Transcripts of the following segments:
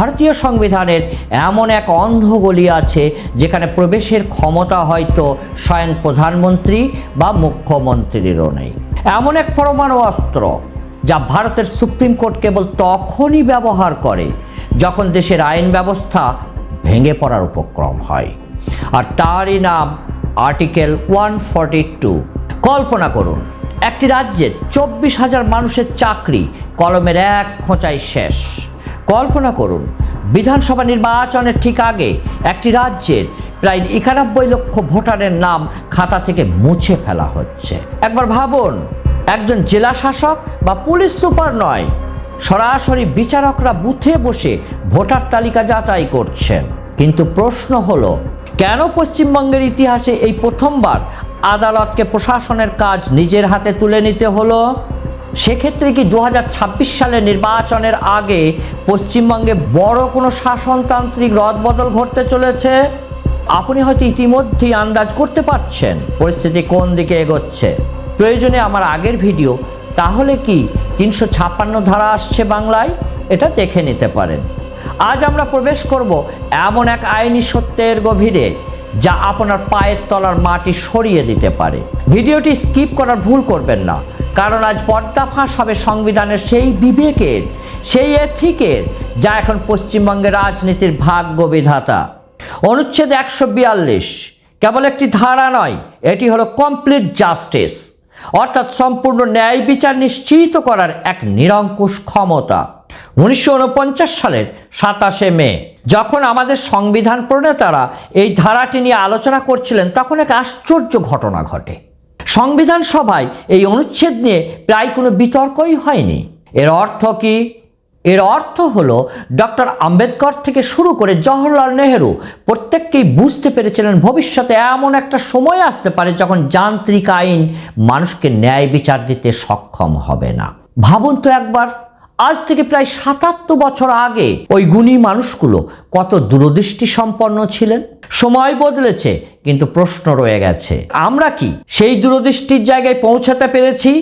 ভারতীয় সংবিধানের এমন এক অন্ধ গলি আছে যেখানে প্রবেশের ক্ষমতা হয়তো স্বয়ং প্রধানমন্ত্রী বা মুখ্যমন্ত্রীরও নেই। এমন এক পরমাণু অস্ত্র যা ভারতের সুপ্রিম কোর্ট কেবল তখনই ব্যবহার করে যখন দেশের আইন ব্যবস্থা ভেঙে পড়ার উপক্রম হয়, আর তারই নাম আর্টিকেল 142। কল্পনা করুন, একটি রাজ্যের 24,000 মানুষের চাকরি কলমের এক খোঁচায় শেষ। কল্পনা করুন, বিধানসভা নির্বাচনের ঠিক আগে একটি রাজ্যের প্রায় 91 লক্ষ ভোটারের নাম খাতা থেকে মুছে ফেলা হচ্ছে। একবার ভাবুন, একজন জেলা শাসক বা পুলিশ সুপার নয়, সরাসরি বিচারকরা বুথে বসে ভোটার তালিকা যাচাই করছেন। কিন্তু প্রশ্ন হলো, কেন পশ্চিমবঙ্গের ইতিহাসে এই প্রথমবার আদালতকে প্রশাসনের কাজ নিজের হাতে তুলে নিতে হলো? সেক্ষেত্রে কি 2026 সালের নির্বাচনের আগে পশ্চিমবঙ্গে বড় কোনো শাসনতান্ত্রিক রদবদল ঘটতে চলেছে? আপনি হয়তো ইতিমধ্যেই আন্দাজ করতে পারছেন পরিস্থিতি কোন দিকে এগোচ্ছে। প্রয়োজনে আমার আগের ভিডিও তাহলে কি 356 ধারা আসছে বাংলায়, এটা দেখে নিতে পারেন। আজ আমরা প্রবেশ করব এমন এক আইনি সত্যের গভীরে যা আপনার পায়ের তলার মাটি সরিয়ে দিতে পারে। ভিডিওটি স্কিপ করার ভুল করবেন না, কারণ আজ পর্দাফাঁস হবে সংবিধানের সেই বিবেকের, সেই এথিকের যা এখন পশ্চিমবঙ্গের রাজনীতির ভাগ্য বিধাতা। অনুচ্ছেদ 142 কেবল একটি ধারা নয়, এটি হলো কমপ্লিট জাস্টিস, অর্থাৎ সম্পূর্ণ ন্যায় বিচার নিশ্চিত করার এক নিরঙ্কুশ ক্ষমতা। 1949 সালের 27শে মে যখন আমাদের সংবিধান প্রণেতারা এই ধারাটি নিয়ে আলোচনা করছিলেন, তখন এক আশ্চর্য ঘটনা ঘটে। সংবিধান সভায় এই অনুচ্ছেদ নিয়ে প্রায় কোনো বিতর্কই হয়নি। এর অর্থ কি? এর অর্থ হলো ডক্টর আম্বেদকর থেকে শুরু করে জওহরলাল নেহেরু প্রত্যেককেই বুঝতে পেরেছিলেন ভবিষ্যতে এমন একটা সময় আসতে পারে যখন যান্ত্রিক আইন মানুষকে ন্যায় বিচার দিতে সক্ষম হবে না। ভাবুন তো একবার, আজ থেকে প্রায় 77 বছর আগে ওই গুণী মানুষগুলো কত দূরদৃষ্টি সম্পন্ন ছিলেন। সময় বদলেছে, কিন্তু প্রশ্ন রয়ে গেছে, আমরা কি সেই দূরদৃষ্টির জায়গায় পৌঁছাতে পেরেছি?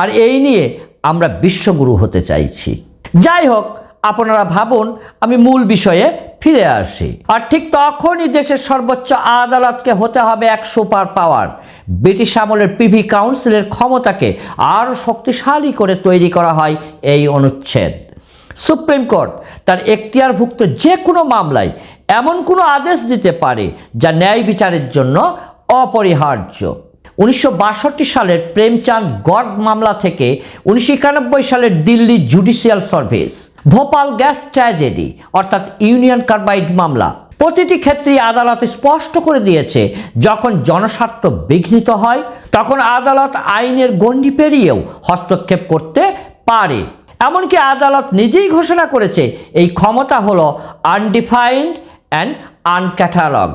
আর এই নিয়ে আমরা বিশ্বগুরু হতে চাইছি। যাই হোক, আপনারা ভাবুন, আমি মূল বিষয়ে ফিরে আসি। আর ঠিক তখনই দেশের সর্বোচ্চ আদালতকে হতে হবে এক সুপার পাওয়ার। ব্রিটিশ আমলের প্রিভি কাউন্সিলের ক্ষমতাকে আরও শক্তিশালী করে তৈরি করা হয় এই অনুচ্ছেদ। সুপ্রিম কোর্ট তার এখতিয়ারভুক্ত যে কোনো মামলায় এমন কোনো আদেশ দিতে পারে যা ন্যায় বিচারের জন্য অপরিহার্য। 1962 সালের প্রেমচাঁদ গর্গ মামলা থেকে 1991 সালের Delhi judicial service, Bhopal gas tragedy অর্থাৎ ইউনিয়ন কার্বাইড মামলা, প্রতিটি ক্ষেত্রেই আদালত স্পষ্ট করে দিয়েছে যখন জনস্বার্থ বিঘ্নিত হয় তখন আদালত আইনের গণ্ডি পেরিয়েও হস্তক্ষেপ করতে পারে। এমনকি আদালত নিজেই ঘোষণা করেছে এই ক্ষমতা হলো আনডিফাইন্ড অ্যান্ড আনক্যাটালগ,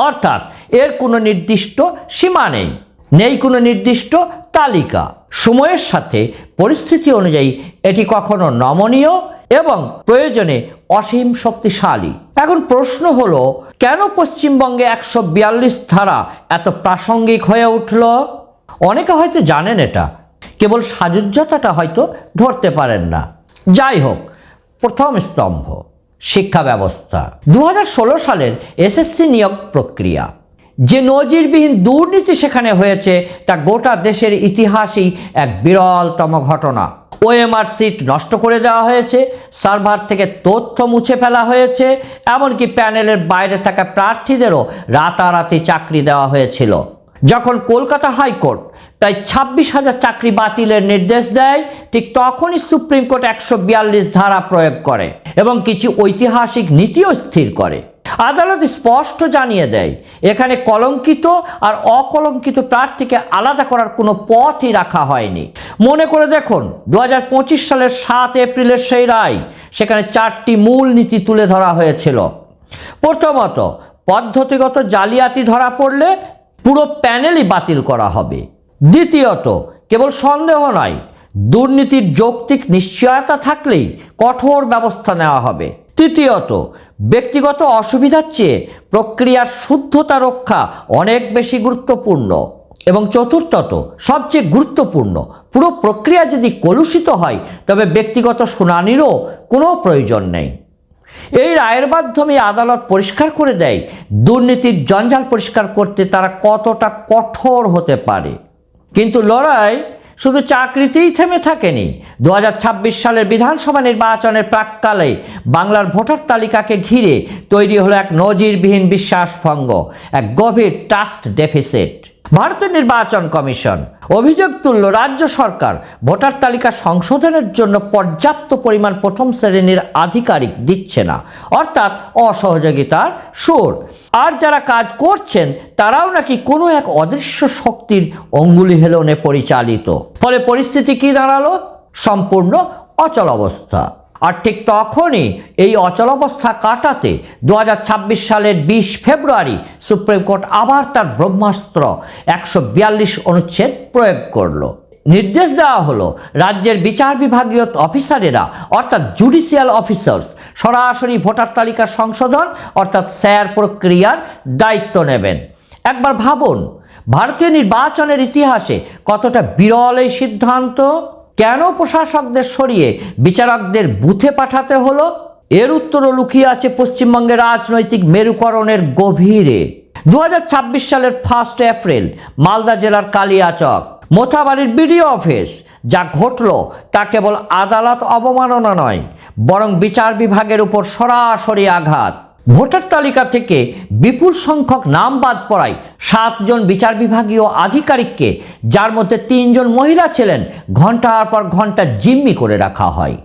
অর্থাৎ এর কোনো নির্দিষ্ট সীমা নেই, নেই কোনো নির্দিষ্ট তালিকা। সময়ের সাথে পরিস্থিতি অনুযায়ী এটি কখনো নমনীয় এবং প্রয়োজনে অসীম শক্তিশালী। এখন প্রশ্ন হলো, কেন পশ্চিমবঙ্গে 142 ধারা এত প্রাসঙ্গিক হয়ে উঠল? অনেকে হয়তো জানেন এটা, কেবল সাজুজ্যতাটা হয়তো ধরতে পারেন না। যাই হোক, প্রথম স্তম্ভ শিক্ষা ব্যবস্থা। 2016 সালের এসএসসি নিয়োগ প্রক্রিয়া, যে নজিরবিহীন দুর্নীতি সেখানে হয়েছে তা গোটা দেশের ইতিহাসেই এক বিরলতম ঘটনা। ওএমআর সিট নষ্ট করে দেওয়া হয়েছে, সার্ভার থেকে তথ্য মুছে ফেলা হয়েছে, এমনকি প্যানেলের বাইরে থাকা প্রার্থীদেরও রাতারাতি চাকরি দেওয়া হয়েছিল। যখন কলকাতা হাইকোর্ট প্রায় 26,000 চাকরি বাতিলের নির্দেশ দেয়, ঠিক তখনই সুপ্রিম কোর্ট 142 ধারা প্রয়োগ করে এবং কিছু ঐতিহাসিক নীতিও স্থির করে। আদালত স্পষ্ট জানিয়ে দেয়, এখানে কলঙ্কিত আর অকলঙ্কিত প্রার্থীকে আলাদা করার কোনো পথই রাখা হয়নি। মনে করে দেখুন, 2025 সালের 7 এপ্রিলের সেই রায়, সেখানে 4টি মূল নীতি তুলে ধরা হয়েছিল। প্রথমত, পদ্ধতিগত জালিয়াতি ধরা পড়লে পুরো প্যানেলই বাতিল করা হবে। দ্বিতীয়ত, কেবল সন্দেহ নয়, দুর্নীতির যৌক্তিক নিশ্চয়তা থাকলেই কঠোর ব্যবস্থা নেওয়া হবে। তৃতীয়ত, ব্যক্তিগত অসুবিধার চেয়ে প্রক্রিয়ার শুদ্ধতা রক্ষা অনেক বেশি গুরুত্বপূর্ণ। এবং চতুর্থত, সবচেয়ে গুরুত্বপূর্ণ, পুরো প্রক্রিয়া যদি কলুষিত হয় তবে ব্যক্তিগত শুনানিরও কোনো প্রয়োজন নেই। এই রায়ের মাধ্যমে আদালত পরিষ্কার করে দেয় দুর্নীতির জঞ্জাল পরিষ্কার করতে তারা কতটা কঠোর হতে পারে। কিন্তু লড়াই শুধু চাকরিতেই থেমে থাকেনি। 2026 সালের বিধানসভা নির্বাচনের প্রাক্কালে বাংলার ভোটার তালিকাকে ঘিরে তৈরি হলো এক নজিরবিহীন বিশ্বাসভঙ্গ, এক গভীর ট্রাস্ট ডেফিসিট। ভারতের নির্বাচন কমিশন অভিযোগ তুলল রাজ্য সরকার ভোটার তালিকা সংশোধনের জন্য পর্যাপ্ত পরিমাণ প্রথম শ্রেণীর আধিকারিক দিচ্ছে না, অর্থাৎ অসহযোগিতার সুর। আর যারা কাজ করছেন তারাও নাকি কোনো এক অদৃশ্য শক্তির অঙ্গুলি হেলনে পরিচালিত। ফলে পরিস্থিতি কি দাঁড়ালো? সম্পূর্ণ অচল অবস্থা। আর ঠিক তখনই এই অচলাবস্থা কাটাতে 2026 সালের 20 ফেব্রুয়ারি সুপ্রিম কোর্ট আবার তার ব্রহ্মাস্ত্র 142 অনুচ্ছেদ প্রয়োগ করলো। নির্দেশ দেওয়া হলো রাজ্যের বিচার বিভাগীয় অফিসারেরা অর্থাৎ জুডিশিয়াল অফিসার্স সরাসরি ভোটার তালিকা সংশোধন অর্থাৎ স্যার প্রক্রিয়ার দায়িত্ব নেবেন। একবার ভাবুন, ভারতীয় নির্বাচনের ইতিহাসে কতটা বিরল এই সিদ্ধান্ত। কেন প্রশাসকদের সরিয়ে বিচারকদের বুথে পাঠাতে হলো? এর উত্তরও লুকিয়ে আছে পশ্চিমবঙ্গের রাজনৈতিক মেরুকরণের গভীরে। 2026 সালের 1 এপ্রিল মালদা জেলার কালিয়াচক মোথাবাড়ির বিডিও অফিস যা ঘটল তা কেবল আদালত অবমাননা নয়, বরং বিচার বিভাগের উপর সরাসরি আঘাত। ভোটার তালিকা থেকে বিপুল সংখ্যক নাম বাদ পড়ায় 7 জন বিচার বিভাগীয় আধিকারিককে, যার মধ্যে 3 জন মহিলা ছিলেন, ঘন্টার পর ঘন্টা জিম্মি করে রাখা হয়,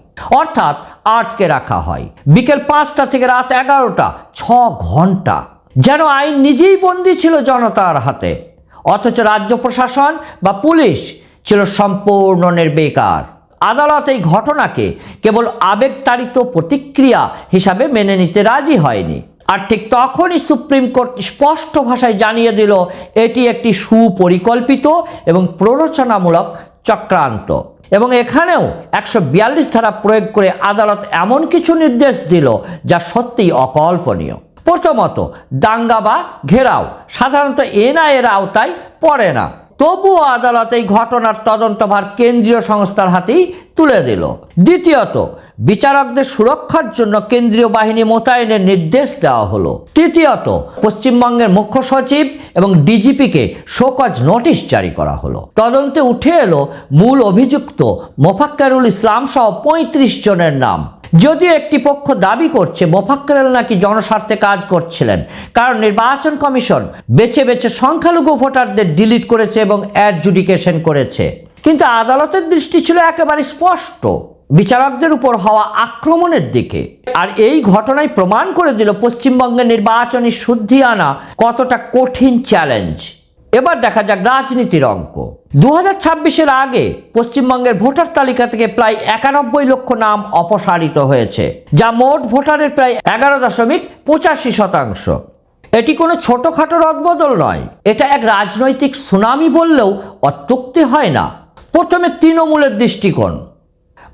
অর্থাৎ আটকে রাখা হয়। বিকেল 5টা থেকে রাত 11টা, 6 ঘন্টা। যেন আইন নিজেই বন্দী ছিল জনতার হাতে। অথচ রাজ্য প্রশাসন বা পুলিশ ছিল সম্পূর্ণ নির্বিকার। আদালত এই ঘটনাকে কেবল আবেগতাড়িত প্রতিক্রিয়া হিসাবে মেনে নিতে রাজি হয়নি। আর ঠিক তখনই সুপ্রিম কোর্ট স্পষ্ট ভাষায় জানিয়ে দিল এটি একটি সুপরিকল্পিত এবং প্ররোচনামূলক চক্রান্ত। এবং এখানেও 142 ধারা প্রয়োগ করে আদালত এমন কিছু নির্দেশ দিল যা সত্যিই অকল্পনীয়। প্রথমত, দাঙ্গা বা ঘেরাও সাধারণত এনআইএর আওতায় পড়ে না, তবুও আদালত এই ঘটনার তদন্তভার কেন্দ্রীয় সংস্থার হাতেই তুলে দিল। দ্বিতীয়ত, বিচারকদের সুরক্ষার জন্য কেন্দ্রীয় বাহিনী মোতায়েনের নির্দেশ দেওয়া হলো। তৃতীয়ত, পশ্চিমবঙ্গের মুখ্য সচিব এবং ডিজিপিকে শোকজ নোটিশ জারি করা হলো। তদন্তে উঠে এলো মূল অভিযুক্ত মোফাক্কেরুল ইসলাম সহ 35 জনের নাম। যদিও একটি পক্ষ দাবি করছে মোফাক্কেরুল নাকি জনস্বার্থে কাজ করছিলেন, কারণ নির্বাচন কমিশন বেছে বেছে সংখ্যালঘু ভোটারদের ডিলিট করেছে এবং অ্যাডজুডিকেশন করেছে। কিন্তু আদালতের দৃষ্টি ছিল একেবারে স্পষ্ট বিচারকদের উপর হওয়া আক্রমণের দিকে। আর এই ঘটনায় প্রমাণ করে দিল পশ্চিমবঙ্গের নির্বাচনী শুদ্ধি আনা কতটা কঠিন চ্যালেঞ্জ। এবার দেখা যাক রাজনীতির অঙ্ক। 2026-এর আগে পশ্চিমবঙ্গের ভোটার তালিকা থেকে প্রায় 91 লক্ষ নাম অপসারিত হয়েছে, যা মোট ভোটারের প্রায় 11.85%। এটি কোনো ছোটখাটো রদবদল নয়, এটা এক রাজনৈতিক সুনামি বললেও অত্যুক্তি হয় না। প্রথমে তৃণমূলের দৃষ্টিকোণ।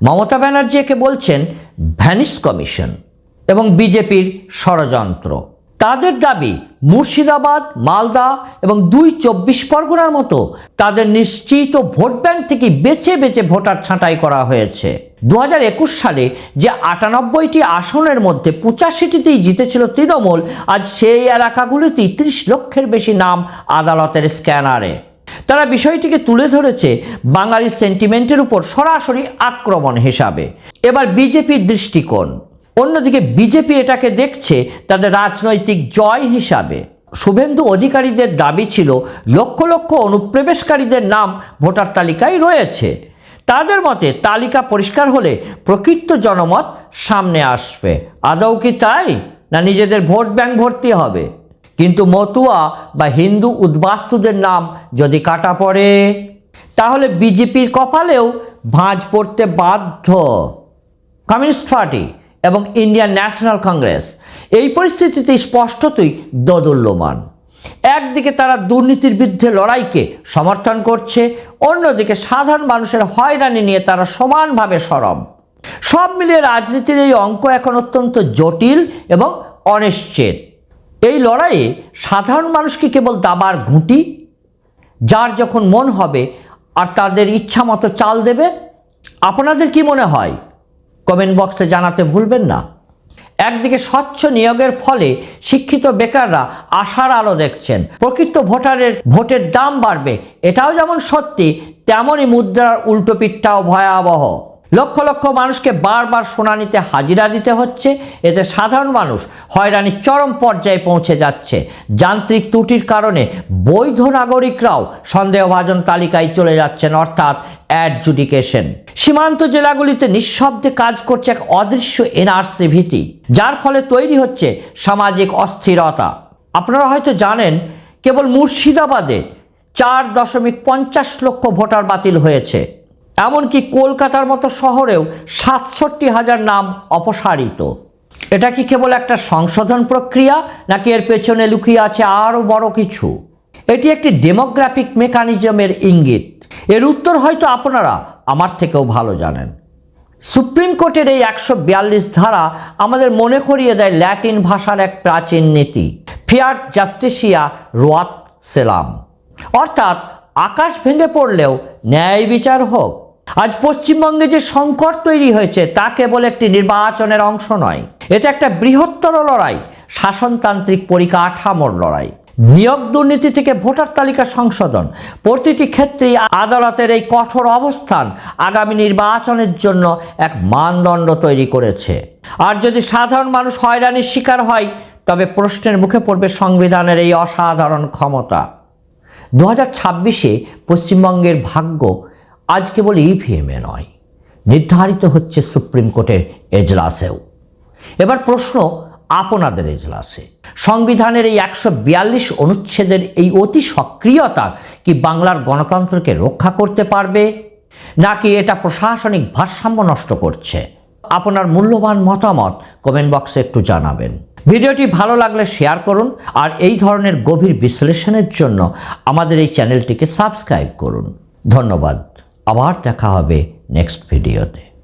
মমতা ব্যানার্জি একে বলছেন ভ্যানিশ কমিশন এবং বিজেপির ষড়যন্ত্র। তাদের দাবি মুর্শিদাবাদ, মালদা এবং 2 24 পরগনার মতো তাদের নিশ্চিত ভোট ব্যাংক থেকে বেছে বেছে ভোটার ছাঁটাই করা হয়েছে। 2021 সালে যে 98টি আসনের মধ্যে 85টিতেই জিতেছিল তৃণমূল, আজ সেই এলাকাগুলিতেই 30 লক্ষের বেশি নাম আদালতের স্ক্যানারে। তারা বিষয়টিকে তুলে ধরেছে বাঙালির সেন্টিমেন্টের উপর সরাসরি আক্রমণ হিসাবে। এবার বিজেপির দৃষ্টিকোণ। অন্যদিকে বিজেপি এটাকে দেখছে তাদের রাজনৈতিক জয় হিসাবে। শুভেন্দু অধিকারীদের দাবি ছিল লক্ষ লক্ষ অনুপ্রবেশকারীদের নাম ভোটার তালিকায় রয়েছে। তাদের মতে তালিকা পরিষ্কার হলে প্রকৃত জনমত সামনে আসবে। আদৌ কি তাই, না নিজেদের ভোট ব্যাংক ভর্তি হবে? কিন্তু মতুয়া বা হিন্দু উদ্বাস্তুদের নাম যদি কাটা পড়ে, তাহলে বিজেপির কপালেও ভাঁজ পড়তে বাধ্য। কমিউনিস্ট পার্টি এবং ইন্ডিয়ান ন্যাশনাল কংগ্রেস এই পরিস্থিতিতে স্পষ্টতই দোদুল্যমান। একদিকে তারা দুর্নীতির বিরুদ্ধে লড়াইকে সমর্থন করছে, অন্যদিকে সাধারণ মানুষের হয়রানি নিয়ে তারা সমানভাবে সরব। সব মিলিয়ে রাজনীতির এই অঙ্ক এখন অত্যন্ত জটিল এবং অনিশ্চিত। এই লড়াইয়ে সাধারণ মানুষ কি কেবল দাবার ঘুঁটি, যার যখন মন হবে আর তাদের ইচ্ছা মতো চাল দেবে? আপনাদের কি মনে হয়? কমেন্ট বক্সে জানাতে ভুলবেন না। একদিকে স্বচ্ছ নিয়োগের ফলে শিক্ষিত বেকাররা আশার আলো দেখছেন, প্রকৃত ভোটের দাম বাড়বে, এটাও যেমন সত্যি, তেমনই মুদ্রার উল্টো পিঠটাও ভয়াবহ। লক্ষ লক্ষ মানুষকে বারবার শুনানিতে হাজিরা দিতে হচ্ছে, এতে সাধারণ মানুষ হয়রানির চরম পর্যায়ে পৌঁছে যাচ্ছে। যান্ত্রিক ত্রুটির কারণে বৈধ নাগরিকরাও সন্দেহভাজন তালিকায় চলে যাচ্ছেন, অর্থাৎ অ্যাডজুডিকেশন। সীমান্ত জেলাগুলিতে নিঃশব্দে কাজ করছে এক অদৃশ্য এনআরসি ভীতি, যার ফলে তৈরি হচ্ছে সামাজিক অস্থিরতা। আপনারা হয়তো জানেন, কেবল মুর্শিদাবাদে 4.50 লক্ষ ভোটার বাতিল হয়েছে। এমনকি কলকাতার মতো শহরেও 67,000 নাম অপসারিত। এটা কি কেবল একটা সংশোধন প্রক্রিয়া, নাকি এর পেছনে লুকিয়ে আছে আরও বড় কিছু? এটি একটি ডেমোগ্রাফিক মেকানিজমের ইঙ্গিত। এর উত্তর হয়তো আপনারা আমার থেকেও ভালো জানেন। সুপ্রিম কোর্টের এই 142 ধারা আমাদের মনে করিয়ে দেয় ল্যাটিন ভাষার এক প্রাচীন নীতি, ফিয়াট জাস্টিসিয়া রোয়াত সেলাম, অর্থাৎ আকাশ ভেঙে পড়লেও ন্যায় বিচার হোক। আজ পশ্চিমবঙ্গে যে সংকট তৈরি হয়েছে তা কেবল একটি নির্বাচনের অংশ নয়, এটা একটা বৃহত্তর লড়াই, শাসনতান্ত্রিক পরিকাঠামোর লড়াই। নিয়োগ দুর্নীতি থেকে ভোটার তালিকা সংশোধন, প্রতিটি ক্ষেত্রেই আদালতের এই কঠোর অবস্থান আগামী নির্বাচনের জন্য এক মানদণ্ড তৈরি করেছে। আর যদি সাধারণ মানুষ হয়রানির শিকার হয়, তবে প্রশ্নের মুখে পড়বে সংবিধানের এই অসাধারণ ক্ষমতা। 2026-এ পশ্চিমবঙ্গের ভাগ্য আজ কেবল ইভিএমে নয়, নির্ধারিত হচ্ছে সুপ্রিম কোর্টের এজলাসেও। এবার প্রশ্ন আপনাদের এজলাসে, সংবিধানের এই 142 অনুচ্ছেদের এই অতি সক্রিয়তা কি বাংলার গণতন্ত্রকে রক্ষা করতে পারবে, নাকি এটা প্রশাসনিক ভারসাম্য নষ্ট করছে? আপনার মূল্যবান মতামত কমেন্ট বক্সে একটু জানাবেন। ভিডিওটি ভালো লাগলে শেয়ার করুন, আর এই ধরনের গভীর বিশ্লেষণের জন্য আমাদের এই চ্যানেলটিকে সাবস্ক্রাইব করুন। ধন্যবাদ। আবার দেখা হবে নেক্সট ভিডিওতে।